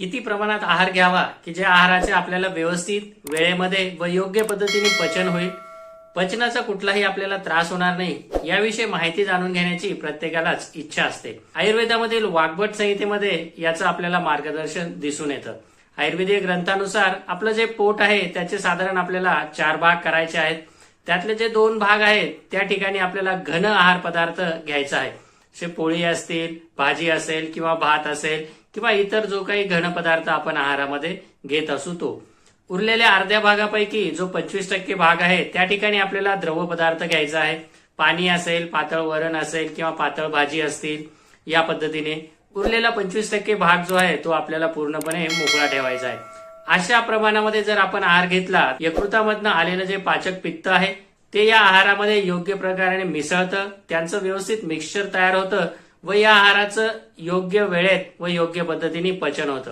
किती प्रमाणात आहार घ्यावा की ज्या आहाराचे आपल्याला व्यवस्थित वेळेमध्ये व योग्य पद्धतीने पचन होईल, पचनाचा कुठलाही आपल्याला त्रास होणार नाही, याविषयी माहिती जाणून घेण्याची प्रत्येकालाच इच्छा असते. आयुर्वेदामधील वाग्भट संहितेमध्ये याचं आपल्याला मार्गदर्शन दिसून येतं. आयुर्वेदीय ग्रंथानुसार आपलं जे पोट आहे त्याचे साधारण आपल्याला 4 भाग करायचे आहेत. त्यातले जे 2 भाग आहेत त्या ठिकाणी आपल्याला घन आहार पदार्थ घ्यायचा आहे. जसे पोळी असतील, भाजी असेल किंवा भात असेल किंवा इतर जो काही घन पदार्थ आपण आहारामध्ये घेत असू तो. उरलेल्या अर्ध्या भागापैकी जो 25% भाग आहे त्या ठिकाणी आपल्याला द्रव पदार्थ घ्यायचा आहे. पाणी असेल, पातळ वरण असेल किंवा पातळ भाजी असतील, या पद्धतीने उरलेला 25% भाग जो आहे तो आपल्याला पूर्णपणे मोकळा ठेवायचा आहे. अशा प्रमाणामध्ये जर आपण आहार घेतला, यकृतामधनं आलेलं जे पाचक पित्त आहे ते या आहारामध्ये योग्य प्रकारे मिसळतं, त्यांचं व्यवस्थित मिक्सचर तयार होतं व या आहाराचं योग्य वेळेत व योग्य पद्धतीने पचन होतं.